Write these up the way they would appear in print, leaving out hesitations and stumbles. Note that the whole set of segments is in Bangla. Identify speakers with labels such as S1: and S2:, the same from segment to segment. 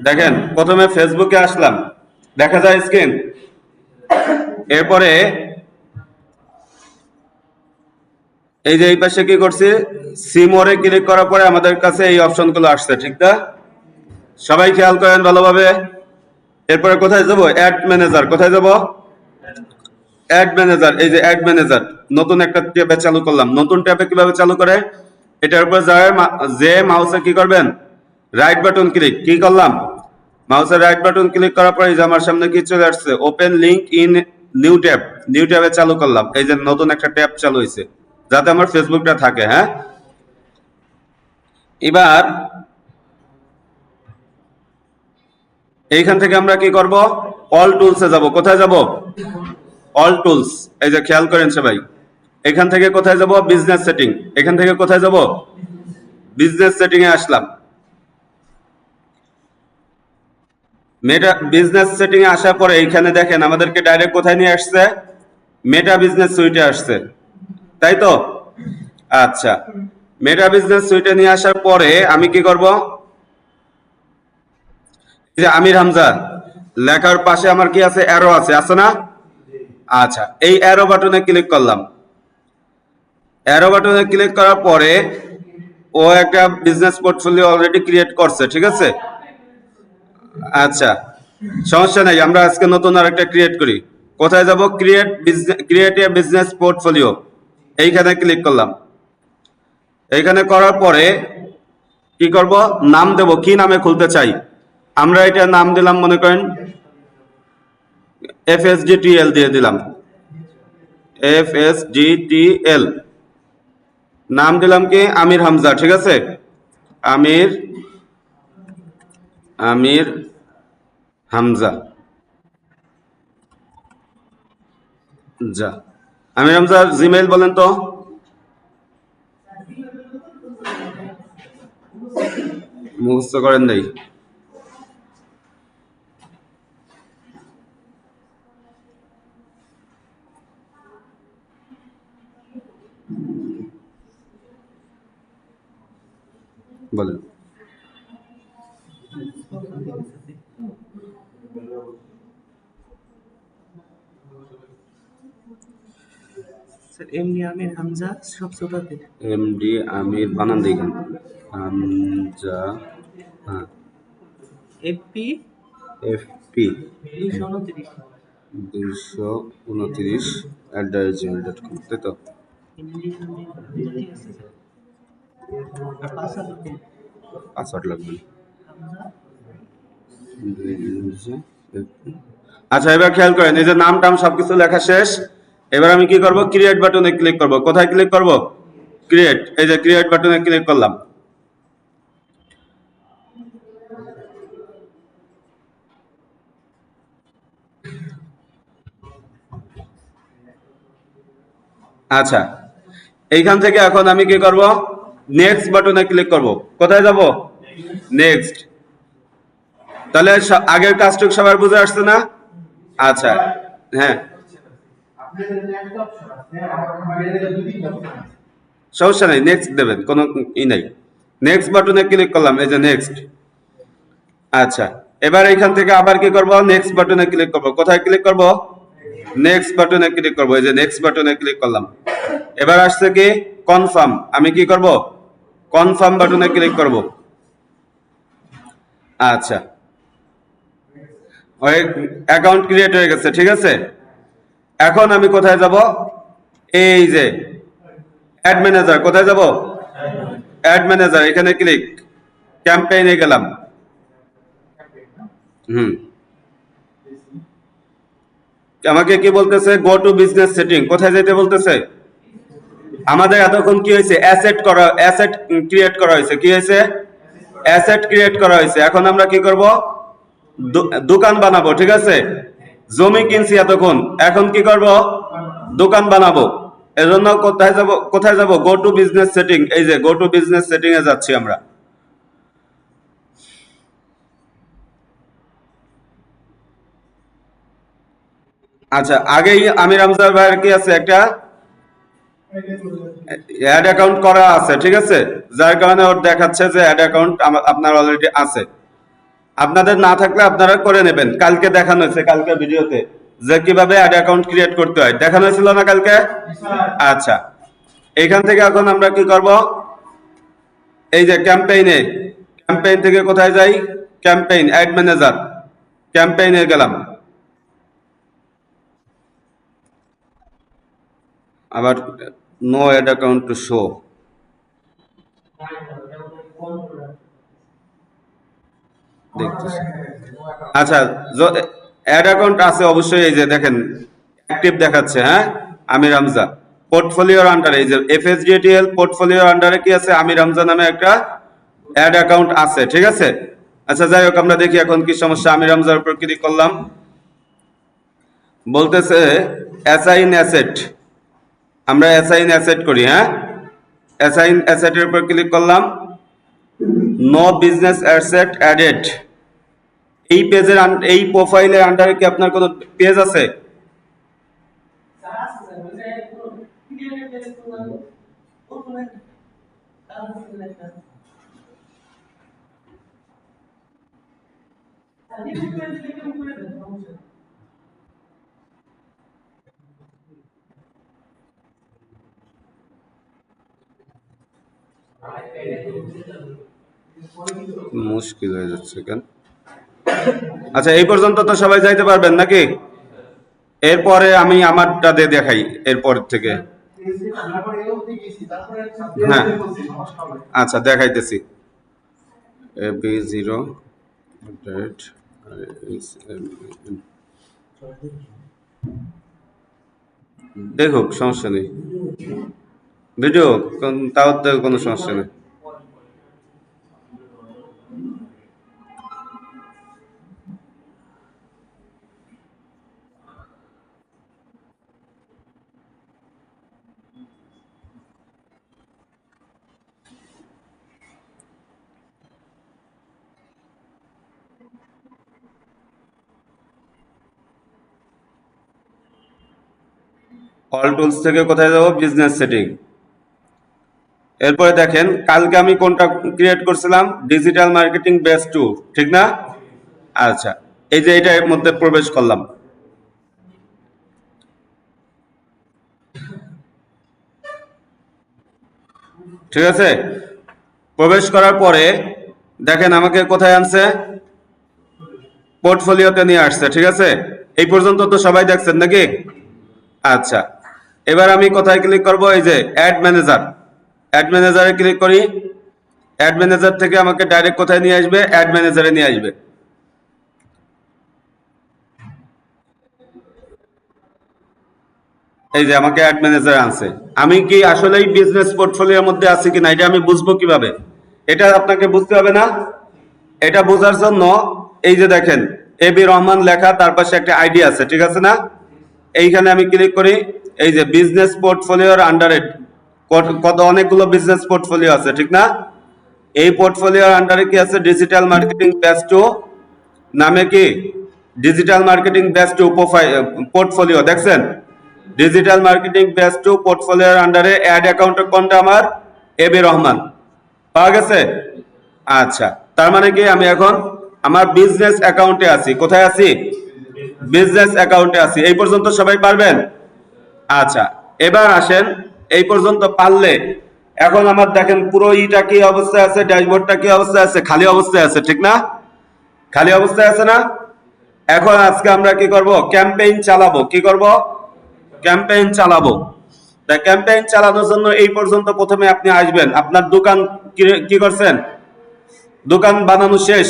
S1: দেখেন প্রথমে ফেসবুকে আসলাম, দেখা যায় স্ক্রিন। এরপরে এই যে এই পাশে কি করছি, সিমোরে ক্লিক করার পরে আমাদের কাছে এই অপশনগুলো আসছে, ঠিক না? সবাই খেয়াল করেন ভালোভাবে। এরপরে কোথায় যাব? Add manager. কোথায় যাব? Add manager. এই যে অ্যাড ম্যানেজার, নতুন একটা ট্যাবে চালু করলাম। নতুন ট্যাবে কিভাবে চালু করে? এটার উপর যে মাউসে কি করবেন, রাইট বাটন ক্লিক। কি করলাম? মাউসের রাইট বাটন ক্লিক করার পরে এই যে আমার সামনে কি চলে আসছে, open link in new tab. New ট্যাবে চালু করলাম। এই যে নতুন একটা ট্যাব চালু হয়েছে, যাতে আমার ফেসবুকটা থাকে। হ্যাঁ, এবার এইখান থেকে আমরা কি করব, অল টুলসে যাব। কোথায় যাব? All tools. এই যে খেয়াল করেন সবাই, এখান থেকে কোথায় যাব? Business setting. এখান থেকে কোথায় যাব? বিজনেস সেটিং এ আসলাম। মেটা বিজনেস সেটিং এ আসার পরে এইখানে দেখেন আমাদেরকে ডাইরেক্ট কোথায় নিয়ে আসছে, মেটা বিজনেস সুইটে আসছে, তাই তো? আচ্ছা, মেটা বিজনেস সুইটে নিয়ে আসার পরে আমি কি করব, যে আমির হামজা লেখার পাশে আমার কি আছে, অ্যারো আছে, আছে না? আচ্ছা, এই অ্যারো বাটনে ক্লিক করলাম। অ্যারো বাটনে ক্লিক করার পরে ও একটা বিজনেস পোর্টফোলিও অলরেডি ক্রিয়েট করছে, ঠিক আছে? আচ্ছা, সমস্যা নাই, আমরা আজকে নতুন আরেকটা ক্রিয়েট করি। কোথায় যাব? ক্রিয়েট এ বিজনেস পোর্টফোলিও, এইখানে ক্লিক করলাম। এইখানে করার পরে কি করব, নাম দেব, কি নামে খুলতে চাই। আমরা এটা নাম দিলাম, মনে করেন FSDTL দিয়ে দিলাম। FSDTL নাম দিলাম কি, আমির হামজা, ঠিক আছে? আমির আমির হামজা যা। আমির হামজা জিমেইল বলেন তো। মুখস্থ করেন নাই? বলেন।
S2: স্যার এমডি আমির হামজা সব ছোটতে।
S1: এমডি আমির, বানান দেখেন, হামজা। হ্যাঁ,
S2: এফপি
S1: FP
S2: 229
S1: 229@gmail.com, তাই তো?
S2: এমডি আমির হামজা, ঠিক আছে স্যার। আর পাসওয়ার্ড লিখুন,
S1: পাসওয়ার্ড লাগবে।
S2: হামজা।
S1: আচ্ছা, এবার খেয়াল করেন, এই যে নাম টাম সবকিছু লেখা শেষ। এবার আমি কি করব, ক্রিয়েট বাটনে ক্লিক করব। কোথায় ক্লিক করব? ক্রিয়েট। এই যে ক্রিয়েট বাটনে ক্লিক করলাম। আচ্ছা, এইখান থেকে এখন আমি কি করব, নেক্সট বাটনে ক্লিক করব। কোথায় যাব? নেক্সট। তাহলে আগের কাজটুকু সবার বুঝে আসছে না? আচ্ছা, হ্যাঁ, সমস্যা নাই, নেক্সট দেবেন, কোনো নাই। নেক্সট বাটনে ক্লিক করলাম, এই যে নেক্সট। আচ্ছা, এবার এখান থেকে আবার কি করব, নেক্সট বাটনে ক্লিক করব। কোথায় ক্লিক করব? নেক্সট বাটনে ক্লিক করব। এই যে নেক্সট বাটনে ক্লিক করলাম। এবার আসছে কি, কনফার্ম। আমি কি করব, কনফার্ম বাটনে ক্লিক করব। আচ্ছা, ওই অ্যাকাউন্ট ক্রিয়েট হয়ে গেছে, ঠিক আছে? এখন আমি কোথায় যাব, এই যে অ্যাড ম্যানেজার। কোথায় যাব? অ্যাড ম্যানেজার, এখানে ক্লিক, ক্যাম্পেইনে গেলাম। হুম, আমাকে কি বলতেছে, গো টু বিজনেস সেটিং। কোথায় যেতে বলতেছে? আমাদের এতক্ষণ কি হয়েছে, অ্যাসেট ক্রিয়েট করা হয়েছে। কি হয়েছে? অ্যাসেট ক্রিয়েট করা হয়েছে। এখন আমরা কি করব, দোকান বানাবো, ঠিক আছে? জমি কিনছি এতক্ষণ, এখন কি করব, দোকান বানাবো। এজন্য কোথায় যাব, কোথায় যাব, গো টু বিজনেস সেটিং। এই যে গো টু বিজনেস সেটিং এ যাচ্ছি আমরা। আচ্ছা, আগেই আমির হামজা ভাইয়ের কি আছে, একটা অ্যাড অ্যাকাউন্ট করা আছে, ঠিক আছে? যার কারণে ওর দেখাচ্ছে যে অ্যাড অ্যাকাউন্ট আপনার অলরেডি আছে। আপনাদের না থাকলে আপনারা করে নেবেন। কালকে দেখানো হয়েছে, কালকে ভিডিওতে, যে কিভাবে অ্যাড অ্যাকাউন্ট ক্রিয়েট করতে হয় দেখানো হয়েছিল না কালকে? আচ্ছা, এইখান থেকে এখন আমরা কি করব, এই যে ক্যাম্পেইনে, ক্যাম্পেইন থেকে কোথায় যাই, ক্যাম্পেইন অ্যাড ম্যানেজার, ক্যাম্পেইনে গেলাম, আবার no ad account to show, দেখতেছি। আচ্ছা, অ্যাড অ্যাকাউন্ট আছে অবশ্যই, এই যে দেখেন অ্যাক্টিভ দেখাচ্ছে, হ্যাঁ আমির হামজা পোর্টফোলিওর আন্ডারে, এই যে এফএসডিটিএল পোর্টফোলিওর আন্ডারে কি আছে, আমির হামজা নামে একটা অ্যাড অ্যাকাউন্ট আছে, ঠিক আছে। আচ্ছা যাই হোক, আমরা দেখি এখন কি সমস্যা। আমির হামজার উপর ক্লিক করলাম, বলতেছে অ্যাসাইন অ্যাসেট, আমরা অ্যাসাইন অ্যাসেট করি, হ্যাঁ অ্যাসাইন অ্যাসেটের উপর ক্লিক করলাম, নো বিজনেস অ্যাসেট অ্যাডেড। এই পেজের এই প্রোফাইলের আন্ডারে কি আপনার কোনো পেজ আছে? মুশকিল হয়ে যাচ্ছে কেন? আচ্ছা, এই পর্যন্ত তো সবাই যাইতে পারবেন নাকি? এরপরে আমি আমারটা দিয়ে দেখাই এরপর থেকে। হ্যাঁ আচ্ছা, দেখাইতেছি। AB0 দেখুক, সমস্যা নেই, ভিডিও তাও কোনো সমস্যা নেই। অল টুলস থেকে কোথায় যাব, বিজনেস সেটিং। এরপরে দেখেন কালকে আমি কোনটা ক্রিয়েট করছিলাম, ডিজিটাল মার্কেটিং বেস 2, ঠিক না? আচ্ছা, এই যে এটার মধ্যে প্রবেশ করলাম, ঠিক আছে। প্রবেশ করার পরে দেখেন আমাকে কোথায় আনছে, পোর্টফোলিওতে নিয়ে আসছে, ঠিক আছে। এই পর্যন্ত তো সবাই দেখছেন নাকি? আচ্ছা, এবার আমি কোথায় ক্লিক করব, এই যে অ্যাড ম্যানেজার, অ্যাড ম্যানেজারে ক্লিক করি। অ্যাড ম্যানেজার থেকে আমাকে ডাইরেক্ট কোথায় নিয়ে আসবে, অ্যাড ম্যানেজারে নিয়ে আসবে। এই যে আমাকে অ্যাড ম্যানেজার আনছে। আমি কি আসলেই বিজনেস পোর্টফোলিওর মধ্যে আছি কিনা এটা আমি বুঝবো কিভাবে? এটা আপনাকে বুঝতে হবে না? এটা বোঝার জন্য এই যে দেখেন এবি রহমান লেখা, তার পাশে একটা আইডি আছে, ঠিক আছে না? এইখানে আমি ক্লিক করি, এই যে বিজনেস পোর্টফোলিওর আন্ডারে কত অনেকগুলো বিজনেস পোর্টফোলিও আছে, ঠিক না? এই পোর্টফোলিওর আন্ডারে কি আছে, ডিজিটাল মার্কেটিং ব্যাচ 2 নামে কি ডিজিটাল মার্কেটিং ব্যাচ 2 পোর্টফোলিও দেখছেন? ডিজিটাল মার্কেটিং ব্যাচ 2 পোর্টফোলিওর আন্ডারে অ্যাড অ্যাকাউন্ট কোনটা আমার, এবি রহমান, পাওয়া গেছে। আচ্ছা, তার মানে কি আমি এখন আমার বিজনেস অ্যাকাউন্টে আছি। কোথায় আছি, বিজনেস অ্যাকাউন্টে আছি। এই পর্যন্ত সবাই পারবেন? আচ্ছা, এবার আসেন, এই পর্যন্ত পারলে এখন আমার দেখেন পুরো ইটা কি অবস্থায় আছে, ড্যাশবোর্ডটা কি অবস্থায় আছে, খালি অবস্থায় আছে, ঠিক না? খালি অবস্থায় আছে না? এখন আজকে আমরা কি করব, ক্যাম্পেইন চালাবো। কি করব, ক্যাম্পেইন চালাবো। তা ক্যাম্পেইন চালানোর জন্য এই পর্যন্ত প্রথমে আপনি আসবেন, আপনার দোকান কি করছেন, দোকান বানানো শেষ।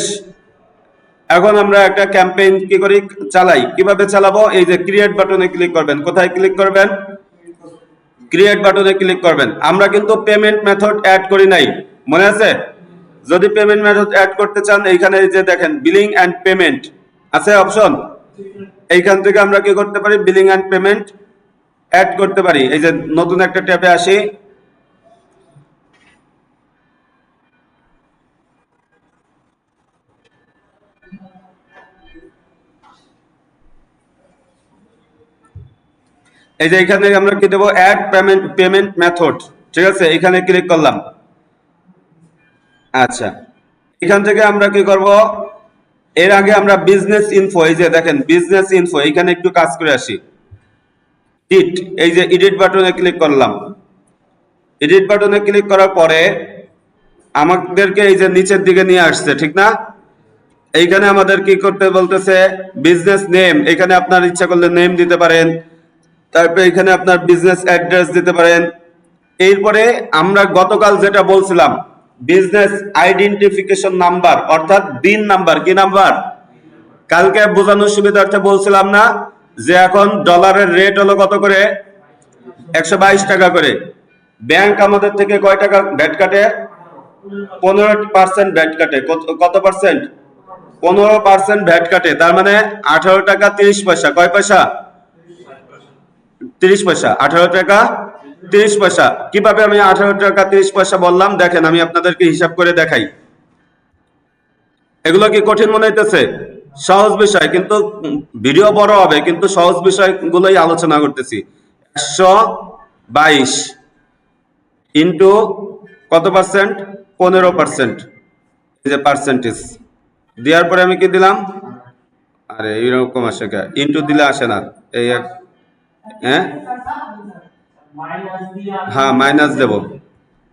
S1: এখন আমরা একটা ক্যাম্পেইন কি করি, চালাই। কিভাবে চালাবো, এই যে ক্রিয়েট বাটনে ক্লিক করবেন। কোথায় ক্লিক করবেন, ক্রিয়েট বাটনে ক্লিক করবেন। আমরা কিন্তু পেমেন্ট মেথড অ্যাড করি নাই, মনে আছে? যদি পেমেন্ট মেথড অ্যাড করতে চান, এইখানে যে দেখেন বিলিং এন্ড পেমেন্ট আছে অপশন, এইখান থেকে আমরা কি করতে পারি, বিলিং এন্ড পেমেন্ট অ্যাড করতে পারি। এই যে নতুন একটা ট্যাবে আসি, এই যে এখানে আমরা কি দেবো, অ্যাড পেমেন্ট মেথড, ঠিক আছে। এখানে ক্লিক করলাম। আচ্ছা, এখান থেকে আমরা কি করব, এর আগে আমরা বিজনেস ইনফো, এই যে দেখেন বিজনেস ইনফো, এখানে একটু কাজ করে আসি। এডিট, এই যে এডিট বাটনে ক্লিক করলাম। এডিট বাটনে ক্লিক করার পরে আমাদেরকে এই যে নিচের দিকে নিয়ে আসছে, ঠিক না? এইখানে আমাদের কি করতে বলতেছে, বিজনেস নেম, এখানে আপনার ইচ্ছা করলে নেম দিতে পারেন, তারপরে এখানে আপনার বিজনেস অ্যাড্রেস দিতে পারেন। এরপরে আমরা গতকাল যেটা বলছিলাম বিজনেস আইডেন্টিফিকেশন নাম্বার, অর্থাৎ বিন নাম্বার, কি নাম্বার? কালকে বোঝানোর সুবিধার্থে বলছিলাম না যে এখন ডলারের রেট হলো কত করে? 122 টাকা করে। ব্যাংক আমাদের থেকে কয় টাকা ভ্যাট কাটে? 15% ভ্যাট কাটে। কত পার্সেন্ট? 15% ভ্যাট কাটে। তার মানে 18 টাকা 30 পয়সা। কয় পয়সা? 30 পয়সা। 18 টাকা 30 পয়সা। কিভাবে আমি 18 টাকা 30 পয়সা বললাম দেখেন, আমি আপনাদেরকে হিসাব করে দেখাই। এগুলো কি কঠিন মনে হইতেছে? সহজ বিষয়, কিন্তু ভিডিও বড় হবে, কিন্তু সহজ বিষয়গুলোই আলোচনা করতেছি। 122 ইন্টু কত পার্সেন্ট? 15%। এই যে পার্সেন্টেজ দেওয়ার পরে আমি কি দিলাম? আরে এইরকম আসে কে? ইন্টু দিলে আসে না। এই এক, হ্যাঁ হ্যাঁ মাইনাস দেব।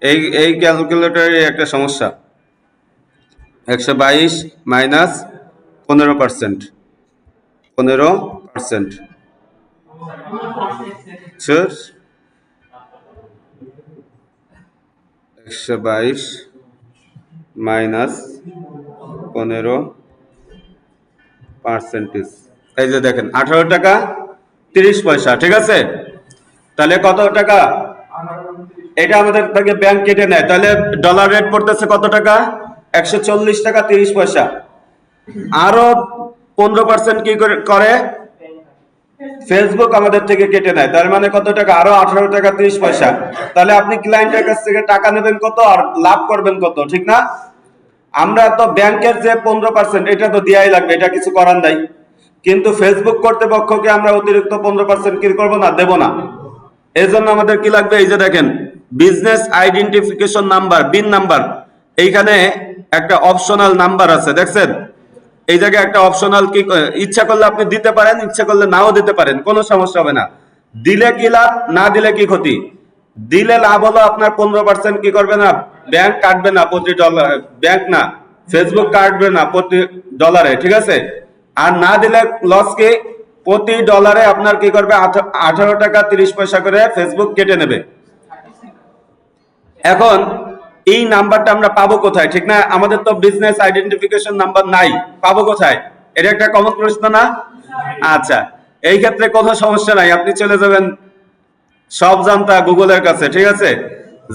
S1: এই এই ক্যালকুলেটরের একটা সমস্যা। 122 মাইনাস 15%। 15%। 122 মাইনাস 15%। এই যে দেখেন 18 টাকা 30 পয়সা, ঠিক আছে? তাহলে কত টাকা? এটা আমাদের থেকে ব্যাংক কেটে নেয়, তাহলে ডলার রেট পড়তেছে কত টাকা? 140 টাকা 30 পয়সা। আরো 15% কি করে? ফেসবুক আমাদের থেকে কেটে নেয়। তার মানে কত টাকা? আরো 18 টাকা 30 পয়সা। তাহলে আপনি ক্লায়েন্টের কাছ থেকে টাকা নেবেন কত আর লাভ করবেন কত, ঠিক না? আমরা তো ব্যাংকের যে 15% এটা তো দেয়াই লাগবে, এটা কিছু করার নাই। কিন্তু ফেসবুক কর্তৃপক্ষকে আমরা অতিরিক্ত 15% কি করবো না? দেব না। এই জন্য আমাদের কি লাগবে? এই যে দেখেন business identification number, BIN number, এইখানে একটা অপশনাল নাম্বার আছে, দেখছেন? এই জায়গায় একটা অপশনাল, কি ইচ্ছা করলে আপনি দিতে পারেন, ইচ্ছা করলে নাও দিতে পারেন, কোনো সমস্যা হবে না। দিলে কি লাভ, না দিলে কি ক্ষতি? দিলে লাভ হলো আপনার 15% কি করবে না? ব্যাংক কাটবে না প্রতি ডলার, ব্যাংক না ফেসবুক কাটবে না প্রতি ডলারে, ঠিক আছে? আর না দিলে লস কি? প্রতি ডলারে আপনার কি করবে? 18 টাকা 30 পয়সা করে ফেসবুক কেটে নেবে। এখন এই নাম্বারটা আমরা পাবো কোথায়, ঠিক না? আমাদের তো বিজনেস আইডেন্টিফিকেশন নাম্বার নাই, পাবো কোথায়? এটা একটা কমন প্রশ্ন না? আচ্ছা, এই ক্ষেত্রে কোনো সমস্যা নাই, আপনি চলে যাবেন সব জানতা গুগলের কাছে, ঠিক আছে?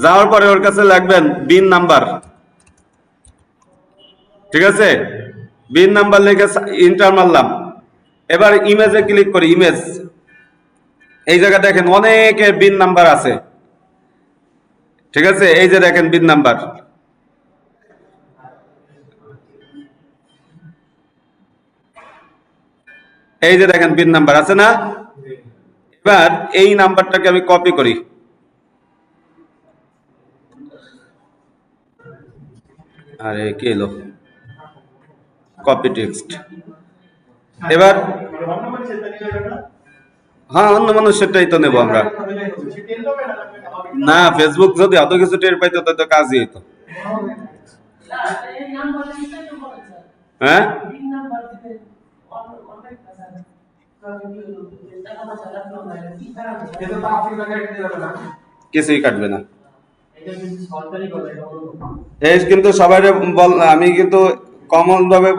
S1: যাওয়ার পরে ওর কাছে লাগবেন বিন নাম্বার, ঠিক আছে? বিন নাম্বার লিখে ইন্টার মারলাম। এবার ইমেজে ক্লিক করি, ইমেজ। এই জায়গা দেখেন অনেকের বিন নাম্বার আছে, ঠিক আছে? এই যে দেখেন বিন নাম্বার, এই যে দেখেন বিন নাম্বার আছে না? এবার এই নাম্বারটাকে আমি কপি করি, আরে কি এলো, কপি টেক্সট। এবার হ্যাঁ অন্য মানুষেরটাই তো নেবো আমরা। না ফেসবুক যদি এত কিছু টের পাইতো তো কাজই হইতো। হ্যাঁ কিছুই কাটবে না। এই কিন্তু সবাই বল, আমি কিন্তু কমন ভাবে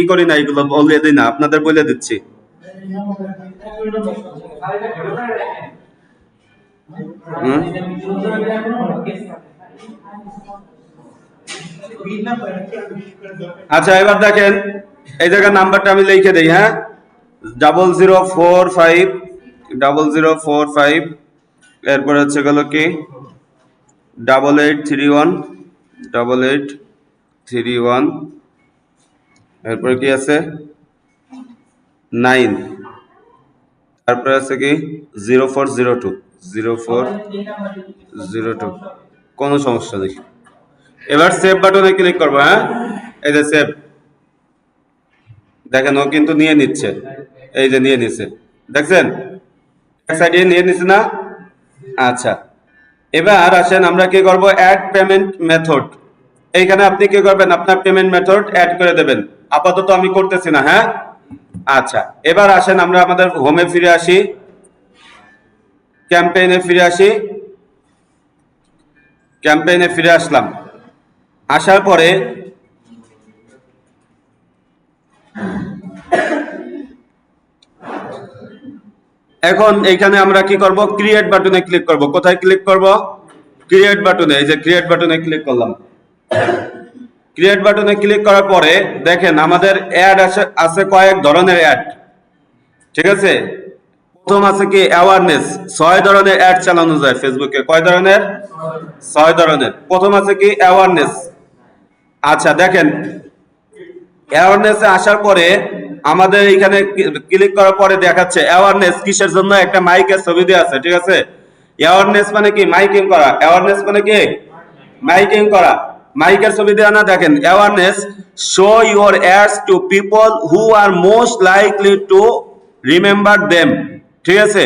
S1: করি না, এগুলো বলে দিই না, আপনাদের বলে দিচ্ছি। আচ্ছা এবার দেখেন এই জায়গার নাম্বারটা আমি লিখে দিই, হ্যাঁ? 0045 0045, এরপর হচ্ছে গেল কি 8831 8831, এরপরে কি আছে 9, তারপরে আছে কি 0402 0402, কোনো সমস্যা নেই। এবার সেভ বাটনে ক্লিক করবো, হ্যাঁ? এই যে সেভ, দেখেন ও কিন্তু নিয়ে নিচ্ছে, এই যে নিয়ে নিচ্ছে, দেখছেন এক সাইডে নিয়ে নিচ্ছে না। আচ্ছা, এবার আসেন আমরা কি করব, অ্যাড পেমেন্ট মেথড। এইখানে আপনি কি করবেন, আপনার পেমেন্ট মেথড অ্যাড করে দেবেন। আপাতত আমি করতেছি না, হ্যাঁ। আচ্ছা, এবার আসেন আমরা আমাদের হোমে ফিরে আসি, ক্যাম্পেইনে ফিরে আসি। ক্যাম্পেইনে ফিরে আসলাম, আসার পরে এখন এইখানে আমরা কি করব, ক্রিয়েট বাটনে ক্লিক করব। কোথায় ক্লিক করব, ক্রিয়েট বাটনে। এই যে ক্রিয়েট বাটনে ক্লিক করলাম। ক্রিয়েট বাটনে ক্লিক করার পরে দেখেন আমাদের অ্যাড আছে কয়েক ধরনের অ্যাড, ঠিক আছে। প্রথম আছে কি অ্যাওয়ারনেস, 6 ধরনের অ্যাড চালানো যায় ফেসবুকে। কয় ধরনের, 6 ধরনের। প্রথম আছে কি অ্যাওয়ারনেস। আচ্ছা দেখেন, অ্যাওয়ারনেসে আসার পরে আমাদের এখানে ক্লিক করার পরে দেখাচ্ছে অ্যাওয়ারনেস কিসের জন্য, একটা মাইকের ছবি দেওয়া আছে, ঠিক আছে। অ্যাওয়ারনেস মানে কি, মাইকিং করা। অ্যাওয়ারনেস মানে কি, মাইকিং করা, মাইকের ছবি দেওয়া না। দেখেন awareness, show your ads to people who are most likely to remember them, ঠিক আছে।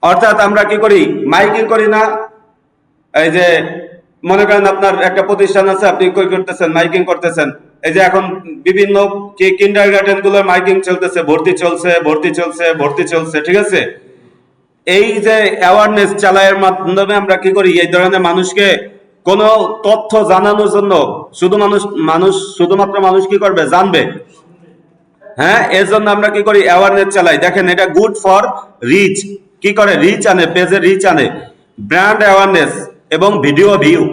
S1: অর্থাৎ আমরা কি করি, মাইকিং করি না। এই যে মনে করেন আপনার একটা প্রতিষ্ঠান আছে, আপনি কই করতেছেন, মাইকিং করতেছেন। এই যে এখন বিভিন্ন কিন্ডারগার্টেন গুলোর মাইকিং চলতেছে, ভর্তি চলছে, ভর্তি চলছে, ভর্তি চলছে, ঠিক আছে। এই যে অ্যাওয়ারনেস চালায়ের মাধ্যমে আমরা কি করি, এই ধরনের মানুষকে কোনো তথ্য জানানোর জন্য শুধুমাত্র মানুষ কি করবে, জানবে, হ্যাঁ। এর জন্য আমরা কি করি, অ্যাওয়ারনেস চালাই। দেখেন এটা গুড ফর রিচ, কি করে, রিচ আনে, পেজে রিচ আনে। ব্র্যান্ড অ্যাওয়ারনেস এবং ভিডিও ভিউ।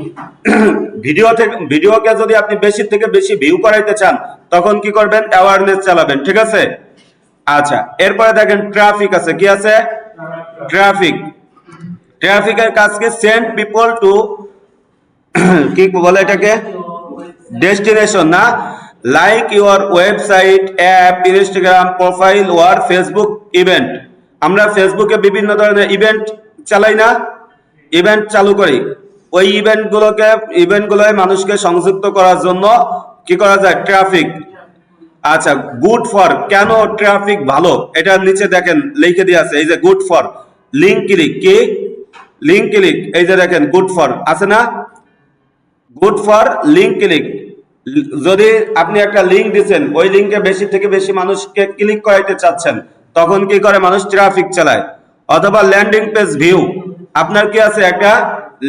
S1: ভিডিওকে যদি আপনি বেশি থেকে বেশি ভিউ করাইতে চান, তখন কি করবেন, অ্যাওয়ারনেস চালাবেন, ঠিক আছে। আচ্ছা, এরপরে দেখেন ট্রাফিক আছে, কি আছে, ট্রাফিক। ট্রাফিকের কাজ কি, সেন্ড পিপল টু, কি বলে এটাকে, ডেস্টিনেশন না, like your website, app, Instagram profile or Facebook event. আমরা ফেসবুকে বিভিন্ন ধরনের ইভেন্ট চালাই না, ইভেন্ট চালু করি। ওই ইভেন্টগুলোয় মানুষকে সংযুক্ত করার জন্য কি করা যায়, ট্রাফিক। আচ্ছা, গুড ফর, কেন ট্রাফিক ভালো, এটা নিচে দেখেন লিখে দিয়ে আছে, এই যে গুড ফর লিঙ্ক ক্লিক, কি লিঙ্ক ক্লিক, এই যে দেখেন গুড ফর আছে না, গুড ফর লিঙ্ক ক্লিক। যদি আপনি একটা লিঙ্ক দিচ্ছেন, ওই লিঙ্কে বেশি থেকে বেশি মানুষকে ক্লিক করাইতে চাচ্ছেন, তখন কি করে, মানুষ ট্রাফিক চালায়। অথবা ল্যান্ডিং পেজ ভিউ, আপনার কি আছে, একটা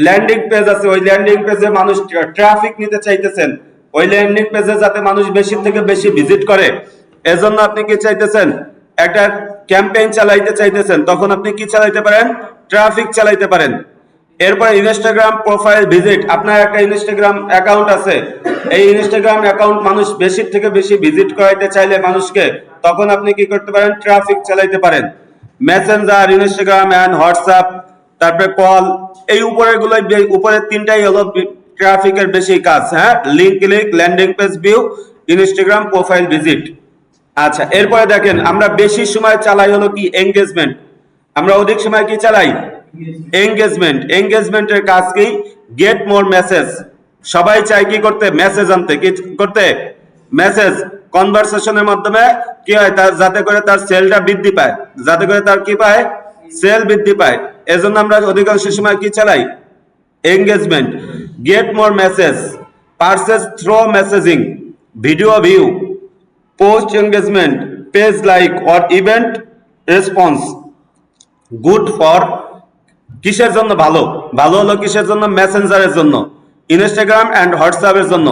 S1: ল্যান্ডিং পেজ আছে, ওই ল্যান্ডিং পেজে মানুষ ট্রাফিক নিতে চাইতেছেন, ওই ল্যান্ডিং পেজে যাতে মানুষ বেশি থেকে বেশি ভিজিট করে, এজন্য আপনি কি চাইতেছেন, একটা ক্যাম্পেইন চালাইতে চাইতেছেন, তখন আপনি কি চালাইতে পারেন, ট্রাফিক চালাইতে পারেন। এরপর ইনস্টাগ্রাম প্রোফাইল ভিজিট, আপনার একটা ইনস্টাগ্রাম অ্যাকাউন্ট আছে, এই ইনস্টাগ্রাম অ্যাকাউন্ট মানুষ বেশি থেকে বেশি ভিজিট করাইতে চাইলে মানুষকে, তখন আপনি কি করতে পারেন, ট্রাফিক চালাইতে পারেন। মেসেঞ্জার, ইনস্টাগ্রাম এন্ড হোয়াটসঅ্যাপ, তারপরে কল, এই উপরের তিনটাই হলো ট্রাফিকের বেশি কাজ, হ্যাঁ। Link click, landing page view, Instagram profile visit. আচ্ছা, এরপরে দেখেন আমরা বেশি সময় চালাই হলো কি, এঙ্গেজমেন্ট। আমরা অধিক সময় কি চালাই, এঙ্গেজমেন্ট। এঙ্গেজমেন্টের কাজ কি, গেট মোর মেসেজ। সবাই চায় কি করতে, মেসেজ আনতে, কি করতে, মেসেজ। কনভারসেশনের মাধ্যমে কি হয়, তার যাতে করে তার সেলটা বৃদ্ধি পায়, যাতে করে তার কি পায়, সেল বৃদ্ধি পায়। এজন্য আমরা অধিকাংশ সময় কি চালাই, engagement. Get more message, purchase through messaging, video view, post engagement, page like or event response. Good for, কিসের জন্য ভালো, ভালো হলো কিসের জন্য, মেসেঞ্জারের জন্য, ইনস্টাগ্রাম এন্ড হোয়াটসঅ্যাপের জন্য।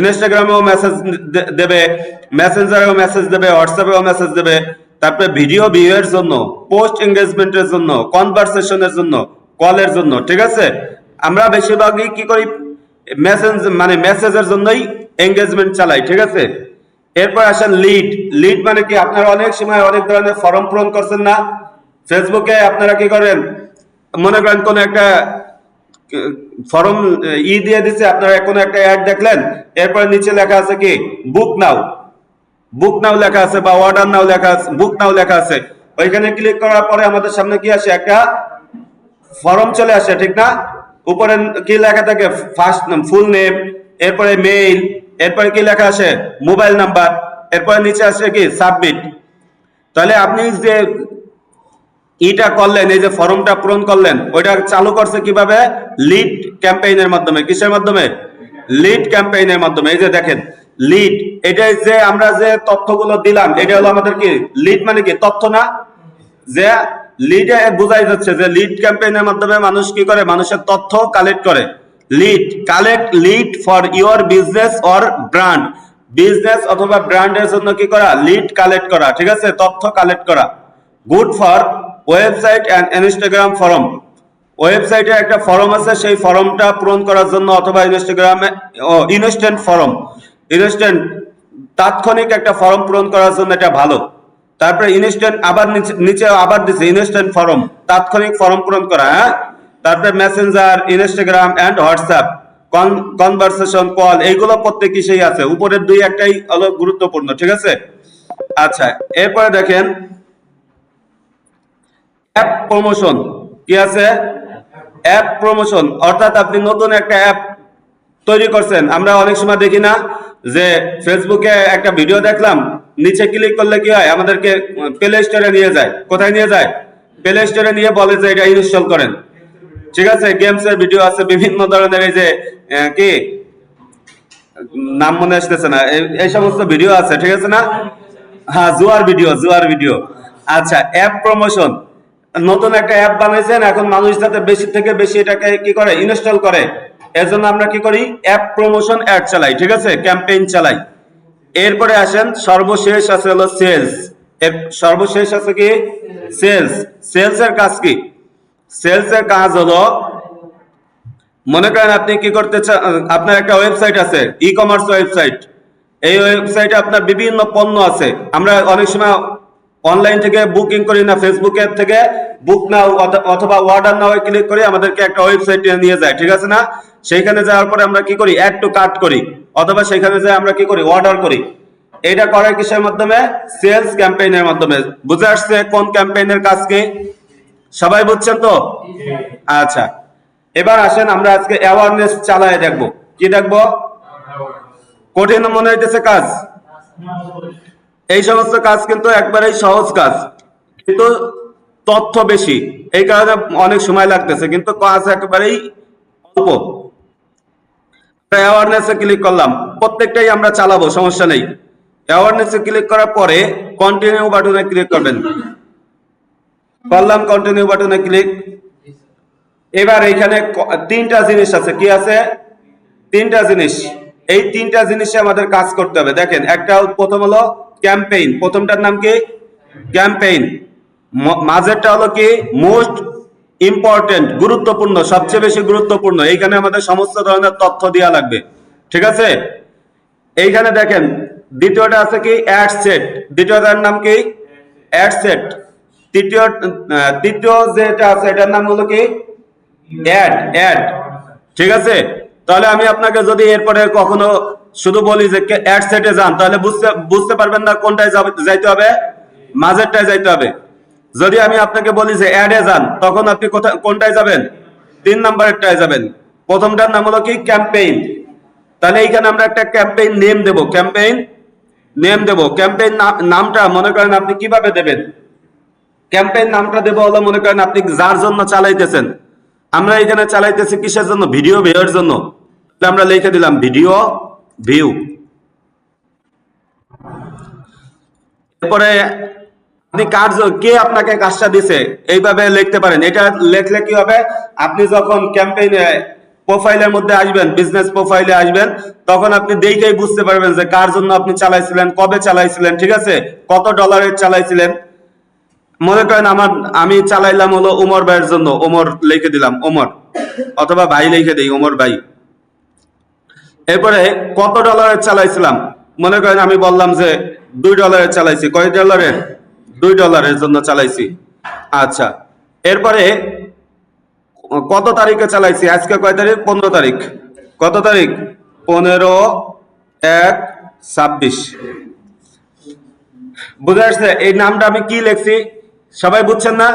S1: ইনস্টাগ্রামেও মেসেজ দেবে, মেসেঞ্জারেও মেসেজ দেবে, হোয়াটসঅ্যাপেও মেসেজ দেবে। তারপরে ভিডিও ভিউ এর জন্য, পোস্ট এঙ্গেজমেন্টের জন্য, কনভারসেশনের জন্য, কলের জন্য, ঠিক আছে। আমরা বেশিরভাগই কি করি, মেসেজের জন্যই এঙ্গেজমেন্ট চালাই, ঠিক আছে। এরপর আসেন লিড। লিড মানে কি, আপনারা অনেক সময় অনেক ধরনের ফর্ম পূরণ করছেন না ফেসবুকে, আপনারা কি করেন, মনে করেন কোন একটা ফর্ম দিয়ে দিচ্ছে, আপনারা কোনো একটা অ্যাড দেখলেন, এরপরে নিচে লেখা আছে কি, বুক নাও, বুক নাও লেখা আছে, বা অর্ডার নাও লেখা আছে, বুক নাও লেখা আছে। ওইখানে ক্লিক করার পরে আমাদের সামনে কি আসে, একটা ফর্ম চলে আসে, ঠিক না। উপরে কি লেখা থাকে, ফার্স্ট নাম, ফুল নেম, এরপরে মেইল, এরপরে কি লেখা আসে, মোবাইল নাম্বার, এরপরে নিচে আসে কি সাবমিট। তাহলে আপনি যে ইটা করলেন, এই যে ফর্মটা পূরণ করলেন, ওইটা চালু করছে কিভাবে? লিড ক্যাম্পেইনের মাধ্যমে। কিসের মাধ্যমে? লিড ক্যাম্পেইনের মাধ্যমে। এই যে দেখেন লিড, এটা যে আমরা যে তথ্যগুলো দিলাম, এটা হলো আমাদের কি লিড, মানে কি তথ্য না? যে লিডে বোঝাই যাচ্ছে যে লিড ক্যাম্পেইনের মাধ্যমে মানুষ কি করে? মানুষের তথ্য কালেক্ট করে। Lead, collect lead for your business or brand. Business অথবা ব্র্যান্ডের জন্য কি করা? লিড কালেক্ট করা, ঠিক আছে? তথ্য কালেক্ট করা। Good for website and Instagram form. ওয়েবসাইটে একটা ফরম আছে, সেই ফরমটা পূরণ করার জন্য, অথবা ইনস্টাগ্রামে ইনস্ট্যান্ট ফরম, ইনস্ট্যান্ট তাৎক্ষণিক একটা ফর্ম পূরণ করার জন্য এটা ভালো। তারপরে ইনস্ট্যান্ট, আবার নিচে আবার দিছে ইনস্ট্যান্ট ফর্ম, তাৎক্ষণিক ফর্ম পূরণ করা। হ্যাঁ, তারপরে Messenger, Instagram and WhatsApp, conversation, call, এইগুলো প্রত্যেক কিসেই আছে। উপরের দুই একটাই হলো গুরুত্বপূর্ণ, ঠিক আছে? আচ্ছা, এরপরে দেখেন অ্যাপ প্রমোশন। কি আছে? অ্যাপ প্রমোশন, অর্থাৎ আপনি নতুন একটা অ্যাপ তৈরি করছেন। আমরা অনেক সময় দেখি না যে ফেসবুকে একটা ভিডিও দেখলাম, নিচে ক্লিক করলে কি হয়? আমাদেরকে প্লে স্টোরে নিয়ে যায়। কোথায় নিয়ে যায়? প্লে স্টোরে নিয়ে বলে যে এটা ইনস্টল করেন, ঠিক আছে? গেমস এর ভিডিও আছে, বিভিন্ন ধরনের, এই যে কি নাম মনে আসতেছে না, এই সমস্ত ভিডিও আছে, ঠিক আছে না? হ্যাঁ, জুয়ার ভিডিও, জুয়ার ভিডিও। আচ্ছা, অ্যাপ প্রমোশন, নতুন একটা অ্যাপ বানাইছেন, এখন মানুষ যাতে বেশি থেকে বেশি এটাকে কি করে? ইনস্টল করে। এজন্য আমরা কি করি? অ্যাপ প্রমোশন অ্যাড চালাই, ঠিক আছে? ক্যাম্পেইন চালাই। এরপরে আসেন সর্বশেষ আছে হলো সেলস। এর সর্বশেষ আছে কি? সেলস। সেলস এর কাজ কি? সেলস এর কাজ হলো, মনে করেন আপনি কি করতে চান, আপনার একটা ওয়েবসাইট আছে, ই কমার্স ওয়েবসাইট। এই ওয়েবসাইটে আপনার বিভিন্ন পণ্য আছে। আমরা অনেক সময় অনলাইন থেকে বুকিং করি না, ফেসবুকের থেকে বুক নাও অথবা অর্ডার নাও ক্লিক করি, আমাদেরকে একটা ওয়েবসাইটে নিয়ে যায়, ঠিক আছে না? সেইখানে যাওয়ার পরে আমরা কি করি? অ্যাড টু কার্ট করি, অথবা সেখানে যাই আমরা কি করি? অর্ডার করি। এটা করে কিসের মাধ্যমে? সেলস ক্যাম্পেইনের মাধ্যমে। বুঝে আসছে কোন ক্যাম্পেইনের কাজ কি? সবাই বুঝছেন তো? আচ্ছা, এবার আসেন আমরা আজকে অ্যাওয়ারনেস চালায় দেখবো। কি দেখবো? কঠিন মনে হইতেছে কাজ? এই সমস্ত কাজ কিন্তু একবারেই সহজ কাজ, কিন্তু তথ্য বেশি, এই কারণে অনেক সময় লাগতেছে, কিন্তু কাজ একেবারেই অল্প। অ্যাওয়ারনেসে ক্লিক করলাম, প্রত্যেকটাই আমরা চালাবো, সমস্যা নেই। অ্যাওয়ারনেসে ক্লিক করার পরে কন্টিনিউ বাটনে ক্লিক করবেন। করলাম কন্টিনিউ বাটনে ক্লিক। এবার এখানে তিনটা জিনিস আছে। কি আছে? তিনটা জিনিস। এই তিনটা জিনিসে আমাদের কাজ করতে হবে। দেখেন, একটা প্রথম হলো ক্যাম্পেইন। প্রথমটার নাম কি? ক্যাম্পেইন। মাঝেরটা হলো কি? মোস্ট ইম্পর্টেন্ট, গুরুত্বপূর্ণ, সবচেয়ে বেশি গুরুত্বপূর্ণ। এইখানে আমাদের সমস্ত ধরনের তথ্য দেওয়া লাগবে, ঠিক আছে? এইখানে দেখেন দ্বিতীয়টা আছে কি? Ad set. দ্বিতীয়টার নাম কি? Ad set. তৃতীয় যেটা আছে এটার নাম হলো কি? অ্যাড। অ্যাড, ঠিক আছে? তাহলে আমি আপনাকে যদি এরপরে কখনো শুধু বলি যে অ্যাড সেটে যান, তাহলে বুঝতে পারবেন না কোনটায় যাইতে হবে? মাঝেরটায় যাইতে হবে। যদি আমি আপনাকে বলি যে অ্যাডে যান, তখন আপনি কোনটায় যাবেন? 3 নম্বরেরটায় যাবেন। প্রথমটার নাম হলো কি? ক্যাম্পেইন। তাহলে এইখানে আমরা একটা ক্যাম্পেইন নেম দেব। ক্যাম্পেইন নেম দেব। ক্যাম্পেইন নামটা মনে করেন আপনি কিভাবে দেবেন? ক্যাম্পেইন নামটা দেব হলো, মনে করেন আপনি যার জন্য চালাইতেছেন। আমরা এখানে চালাইতেছি কিসের জন্য? ভিডিও ভিউয়ের জন্য। আমরা লিখে দিলাম ভিডিও ভিউ। এরপরে আপনি কে আপনাকে কাজটা দিছে, এইভাবে লিখতে পারেন। এটা লিখলে কি হবে? আপনি যখন ক্যাম্পেইনে প্রোফাইলের মধ্যে আসবেন, বিজনেস প্রোফাইলে আসবেন, তখন আপনি দেখেই বুঝতে পারবেন যে কার জন্য আপনি চালাইছিলেন, কবে চালাইছিলেন, ঠিক আছে? কত ডলারের চালাইছিলেন। মনে করেন আমি চালাইলাম হলো ওমর ভাইয়ের জন্য, ওমর লিখে দিলাম, ওমর, অথবা ভাই লিখে দিই, ওমর ভাই। এরপরে কত ডলারের চালাইছিলাম, মনে করেন আমি বললাম যে $2 চালাইছি। কয় ডলারের? $2 জন্য চালাইছি। আচ্ছা, এরপরে কত তারিখে চালাইছি? আজকে কয় তারিখ? 15 তারিখ। কত তারিখ? 15/1/26। বুঝে আসছে এই নামটা আমি কি লিখছি? সবাই বুঝছেন না?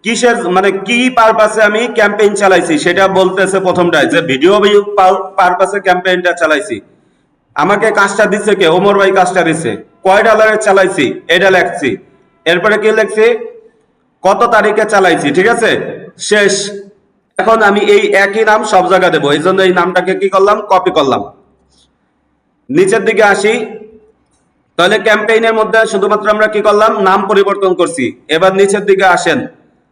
S1: কিসের মানে কি পারপাসে আমি ক্যাম্পেইন চালাইছি সেটা বলতেছে প্রথমটায়, যে ভিডিও ভিউ পারপাসে ক্যাম্পেইনটা চালাইছি। আমাকে কাজটা দিচ্ছে কে? ওমর ভাই কাজটা দিচ্ছে। কয় ডলারে চালাইছি এটা লেখছি, এরপরে কি লিখছি? কত তারিখে চালাইছি, ঠিক আছে? শেষ। এখন আমি এই একই নাম সব জায়গা দেবো, এই জন্য এই নামটাকে কি করলাম? কপি করলাম। নিচের দিকে আসি, তাহলে ক্যাম্পেইনের মধ্যে শুধুমাত্র আমরা কি করলাম? নাম পরিবর্তন করছি। এবার নিচের দিকে আসেন,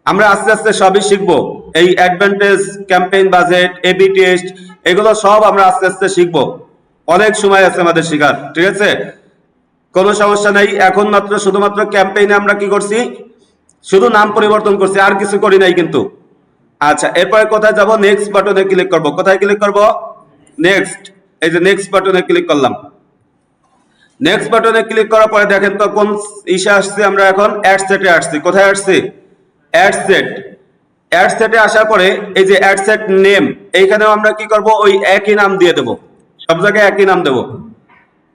S1: আমরা আস্তে আস্তে সবই শিখবো। এই advantage, campaign budget, A B test, এগুলো সব আমরা আস্তে আস্তে শিখবো। অনেক সময় আছে আমাদের শেখার, ঠিক আছে? কোনো সমস্যা নাই। এখন মাত্র শুধুমাত্র ক্যাম্পেইনে আমরা কি করছি? শুধু নাম পরিবর্তন করছি, আর কিছু করি নাই কিন্তু। আচ্ছা, এরপরে কোথায় যাব? নেক্সট বাটনে ক্লিক করব। কোথায় ক্লিক করব? নেক্সট। এই যে নেক্সট বাটনে ক্লিক করলাম। নেক্সট বাটনে ক্লিক করার পরে দেখেন তো কোন ইসে আসছে? আমরা এখন অ্যাড সেটে আসছি। কোথায় আসছি? Ad set. অ্যাড সেটে আসার পরে এই যে অ্যাড সেট নেম, এইখানেও আমরা কি করব? ওই একই নাম দিয়ে দেব, সব জায়গায় একই নাম দেব।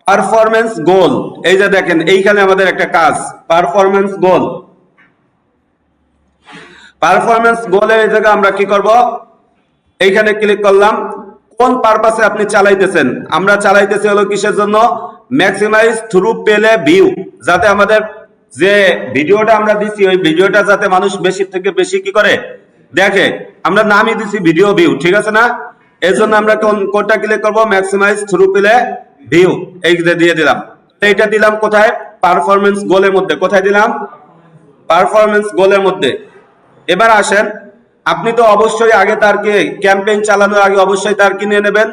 S1: পারফরম্যান্স গোল, এই যে দেখেন এইখানে আমাদের একটা কাজ, পারফরম্যান্স গোল। পারফরম্যান্স গোলের এই জায়গায় আমরা কি করব? এইখানে ক্লিক করলাম। কোন পারপাসে আপনি চালাইতেছেন? আমরা চালাইতেছি হলো কিসের জন্য? ম্যাক্সিমাইজ থ্রু পেলে ভিউ, যাতে আমাদের যে ভিডিওটা আমরা দিছি ওই ভিডিওটা যাতে মানুষ বেশি থেকে বেশি কি করে? দেখে। আমরা নামই দিছি ভিডিও ভিউ, ঠিক আছে না? এর জন্য আমরা কোনটা ক্লিক করব? ম্যাক্সিমাইজ থ্রু পেলে ভিউ, এই যে দিয়ে দিলাম। এইটা দিলাম কোথায়? পারফরম্যান্স গোলের মধ্যে। কোথায় দিলাম? পারফরম্যান্স গোলের মধ্যে। এবার আসেন, আপনি তো অবশ্যই আগে তার কি ক্যাম্পেইন চালানোর আগে অবশ্যই তার কি নিয়ে নেবেন?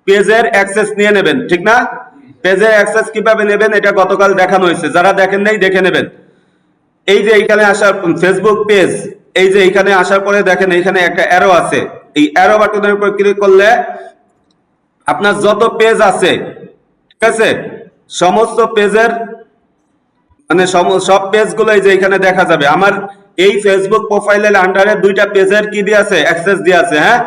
S1: পেজের অ্যাক্সেস নিয়ে নেবেন, ঠিক না? পেজের অ্যাক্সেস কিভাবে নেবেন এটা গতকাল দেখানো হয়েছে, যারা দেখেন নাই দেখে নেবেন। এই যে এইখানে আসার ফেসবুক পেজ, এই যে এইখানে আসার পরে দেখেন এইখানে একটা অ্যারো আছে। এই অ্যারো বাটনের উপর ক্লিক করলে আপনার যত পেজ আছে, ঠিক আছে, সমস্ত পেজের মানে সব পেজগুলো এই যে এখানে দেখা যাবে। আমার এই ফেসবুক প্রোফাইলের আন্ডারে দুইটা পেজের কি দিয়ে আছে? অ্যাক্সেস দিয়ে আছে। হ্যাঁ,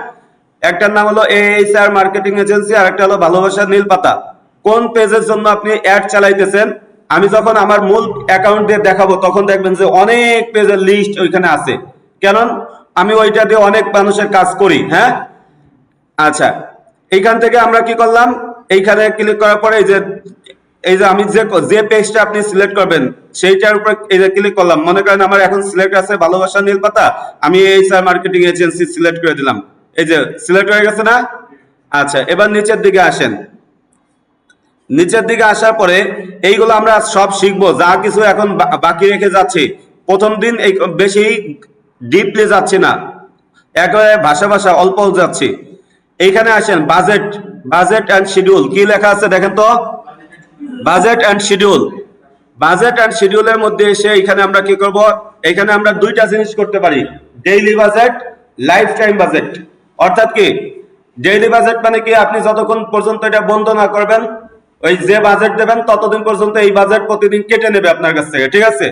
S1: একটার নাম হলো এইচআর মার্কেটিং এজেন্সি, আর একটা হলো ভালোবাসার নীল পাতা। কোন পেজের জন্য আপনি অ্যাড চালাইতেছেন? আমি যখন আমার মূল অ্যাকাউন্ট দিয়ে দেখাবো তখন দেখবেন যে অনেক পেজের লিস্ট ওইখানে আছে, কারণ আমি ওইটা দিয়ে অনেক মানুষের কাজ করি। হ্যাঁ, আচ্ছা, এইখান থেকে আমরা কি করলাম? এইখানে ক্লিক করার পরে এই যে আমি যে পেজটা আপনি সিলেক্ট করবেন সেইটার উপর এই যে ক্লিক করলাম। মনে করেন আমার এখন সিলেক্ট আছে ভালোবাসা নীল পাতা, আমি এইচআর মার্কেটিং এজেন্সি সিলেক্ট করে দিলাম। এই যে সিলেক্ট হয়ে গেছে না? আচ্ছা, এবার নিচের দিকে আসেন। নিচের দিকে আসার পরে এইগুলো আমরা সব শিখবো, যা কিছু এখন বাকি রেখে যাচ্ছি। প্রথম দিন এই বেশি ডিপলি যাচ্ছি না, একেবারে ভাষা ভাষা অল্প যাচ্ছি। এইখানে আসেন, বাজেট, বাজেট অ্যান্ড শিডিউল। কি লেখা আছে দেখেন তো? Budget and schedule. Budget and শিডিউলের মধ্যে এসে এখানে আমরা কি করব? এখানে আমরা দুইটা জিনিস করতে পারি, daily budget, life time budget. অর্থাৎ কি? ডেইলি বাজেট মানে কি? আপনি যতক্ষণ পর্যন্ত এটা বন্ধ না করবেন, ওই যে বাজেট দেবেন ততদিন পর্যন্ত এই বাজেট প্রতিদিন কেটে নেবে আপনার কাছ থেকে, ঠিক আছে?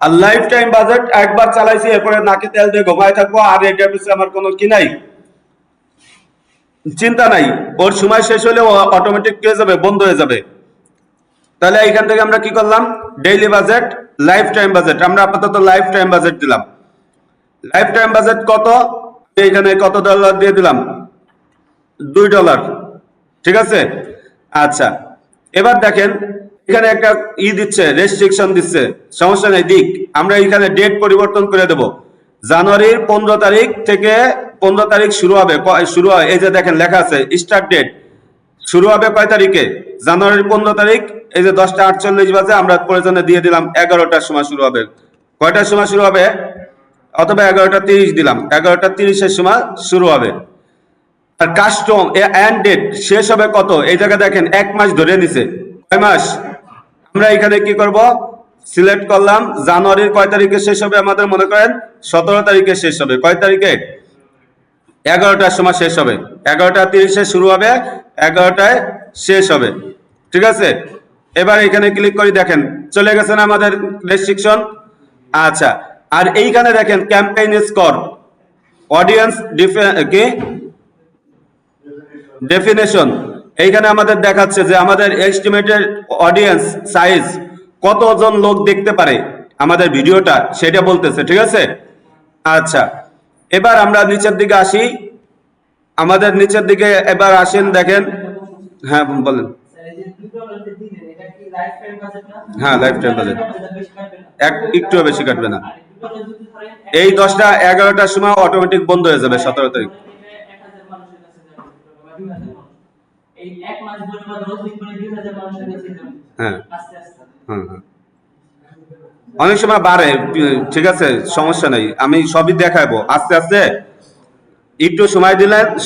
S1: আর লাইফ টাইম বাজেট, একবার চালাইছি এরপরে নাকে তেল দিয়ে ঘুমায় থাকবো, আর এটার পিছনে আমার কোনো কি নাই, চিন্তা নাই। ওর সময় শেষ হলে অটোমেটিক কে যাবে, বন্ধ হয়ে যাবে। তাহলে এখান থেকে আমরা কি করলাম? Daily budget, life time budget. আমরা আপাতত লাইফ টাইম বাজেট দিলাম। লাইফ টাইম বাজেট কত? এখানে কত ডলার দিয়ে দিলাম? $2, ঠিক আছে? আচ্ছা, এবার দেখেন এখানে একটা দিচ্ছে, রেস্ট্রিকশন দিচ্ছে। সমস্যা নেই, দিক। আমরা এখানে ডেট পরিবর্তন করে দেব। জানুয়ারির 15 তারিখ থেকে 15 তারিখ শুরু হবে। শুরু হয়, এই যে দেখেন লেখা আছে স্টার্ট ডেট। শুরু হবে কয় তারিখে? জানুয়ারির 15 তারিখ। এই যে 10:48 বাজে, আমরা প্রয়োজনে দিয়ে দিলাম 11টার সময় শুরু হবে। কয়টার সময় শুরু হবে? অথবা 11:30 দিলাম, 11:30-এর সময় শুরু হবে। আর কাস্টম এন্ড ডেট শেষ হবে কত? এই জায়গায় দেখেন 1 মাস ধরে নিছে। কয় মাস? আমরা এখানে কি করব? সিলেক্ট করলাম জানুয়ারির কয় তারিখে শেষ হবে? আমাদের মনে করেন 17 তারিখে শেষ হবে। কয় তারিখে? 11টার সময় শেষ হবে। 11:30-এ শুরু হবে, 11টায় শেষ হবে, ঠিক আছে? এবার এখানে ক্লিক করি, দেখেন চলে গেছে না আমাদের রেস্ট্রিকশন? আচ্ছা, আর এইখানে দেখেন ক্যাম্পেইন স্কোর, অডিয়েন্স কি ডেফিনেশন। এইখানে আমাদের দেখাচ্ছে যে আমাদের এস্টিমেটেড অডিয়েন্স সাইজ, কতজন লোক দেখতে পারে আমাদের ভিডিওটা, সেটা বলতেছে, ঠিক আছে? আচ্ছা, এবার আমরা নিচের দিকে আসি। আমাদের নিচের দিকে এবার আসেন, দেখেন। হ্যাঁ বলেন।
S3: স্যার, এই
S1: হ্যাঁ, লাইফ টাইম বাজেট একটু বেশি কাটবে না। এই 10টা 11টার সময় অটোমেটিক বন্ধ হয়ে যাবে 17 তারিখ। হ্যাঁ হ্যাঁ হ্যাঁ, অনেক সময় বাড়ে, ঠিক আছে, সমস্যা নেই, আমি সবই দেখাবো আস্তে আস্তে। একটু